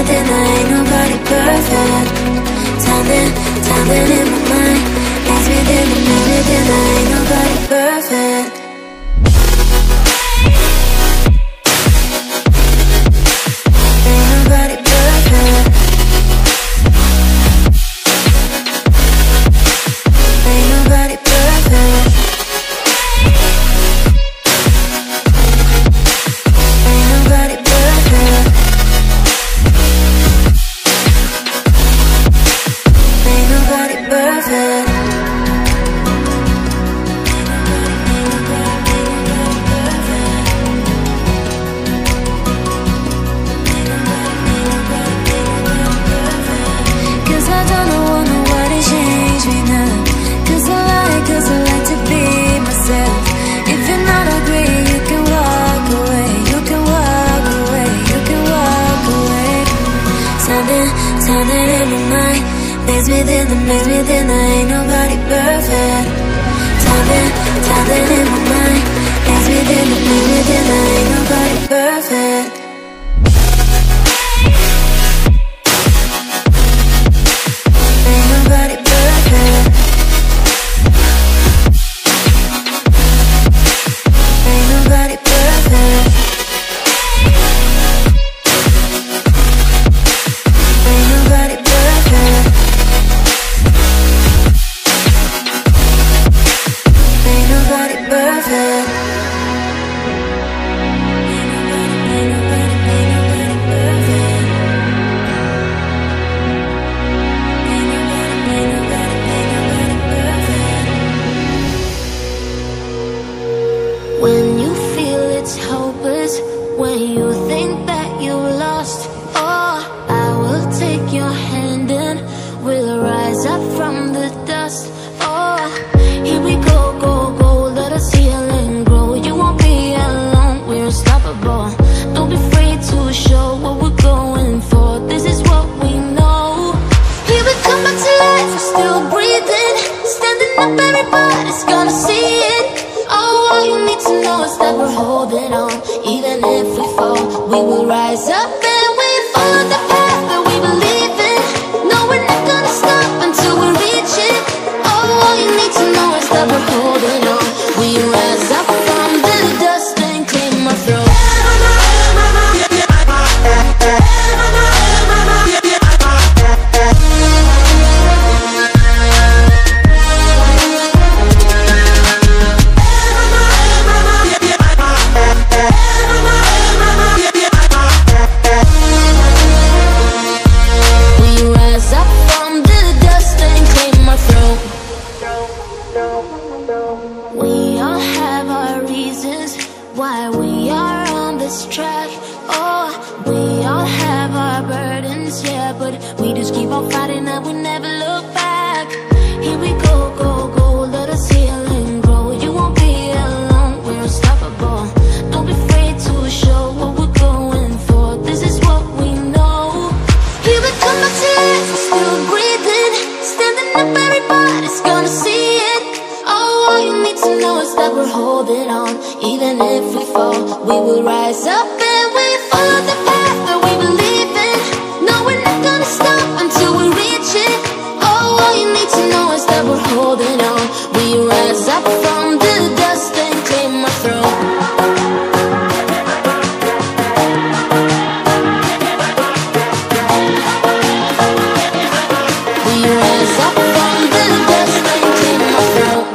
within, I ain't nobody perfect. Something in my mind, maze within, I ain't nobody perfect. Ain't nobody perfect. Ain't nobody perfect. Ain't nobody perfect. Ain't nobody perfect. Cause I don't want nobody change me now. Cause I like to be myself. If you're not agree, you can walk away. You can walk away, you can walk away. Something in my mind, maze within, I ain't nobody perfect. Something in my mind, maze within, I ain't nobody perfect. Ain't nobody perfect. Ain't nobody perfect. Ain't nobody perfect. Ain't nobody perfect. Ain't nobody perfect. Ain't nobody perfect. When you feel it's hopeless, when you think that you lost, oh, I will take your hand and we'll rise up from the dust. Oh, here we go, go, go, let us heal and grow. You won't be alone, we're unstoppable. Don't be afraid to show what we're going for. This is what we know. Here we come back to life, we're still breathing. Standing up, everybody's gonna see it. Oh, all you need to know is that we're holding on. Even if we fall, we will rise up and we follow the path that we believe in. No, we're not gonna stop until we reach it. Oh, all you need to know is that we're holding on. We rise up from the dust and claim our throne. We all have our reasons why we are on this track. Oh, we all have our burdens, yeah, but we just keep on fighting and we never look back. Here we go, go, go, let us heal and grow. You won't be alone, we're unstoppable. Don't be afraid to show what we're going for. This is what we know. Here we come back to life, we're still breathing. Standing up, everybody's gonna see it. Oh, all you need to know is that we're holding on. Even if we fall, we will rise up and we follow the path that we believe in. No, we're not gonna stop until we reach it. Oh, all you need to know is that we're holding on. We rise up from the dust and claim our throne. We rise up from the dust and claim our throne.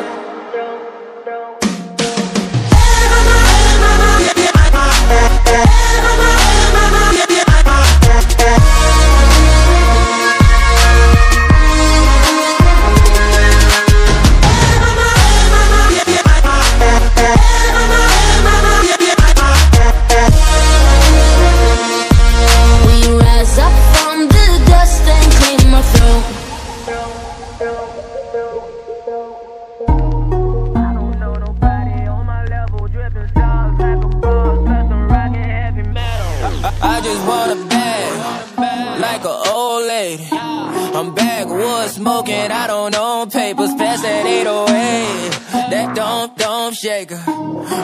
I just want a bag, like an old lady. I'm backwoods smoking, I don't own papers. Pass that 808, that don't shake her.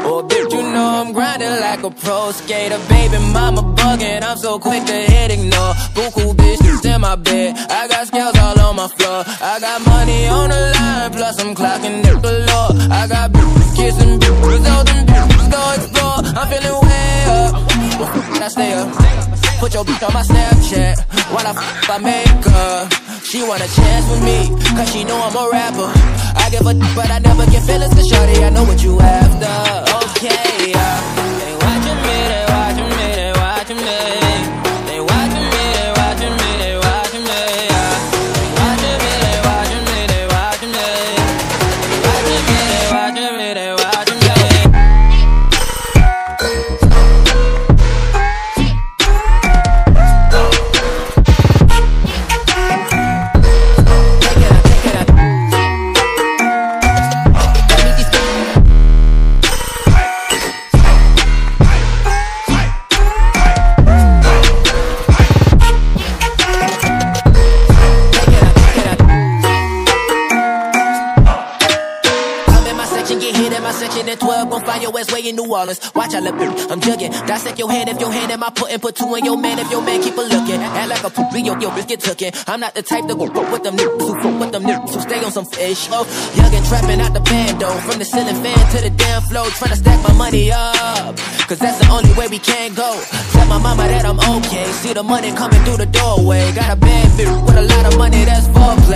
Oh, bitch, you know I'm grinding like a pro skater. Baby mama bugging, I'm so quick to hit ignore. Buku bitch in my bed. I got scales all on my floor. I got money on the line, plus I'm clocking it galore. I got bitches kissing bitches, all them bitches go explore. I'm feeling way up, I stay up. Put your bitch on my Snapchat while I make her. She want a chance with me, cause she know I'm a rapper. I give a but I never get feelings, cause shawty, I know what you after. Okay, they watching me, they watching me, they watching me. They watching me, they watching me, they watching me. They watching me, they watching me, they watching me. They watching me, they watching me, they watching me. At 12, gon' find your ass way in New Orleans. Watch I look, I'm jugging. Dissect your hand if your hand in my pudding. Put two in your man if your man keep a looking. Act like a poopy, your bitch get tookin'. I'm not the type to go fuck with them niggas who fuck with them niggas who stay on some fish. Oh, young and trapping out the bando. From the ceiling fan to the damn floor. Tryna stack my money up, cause that's the only way we can go. Tell my mama that I'm okay. See the money coming through the doorway. Got a bad bitch with a lot of money, that's foreplay.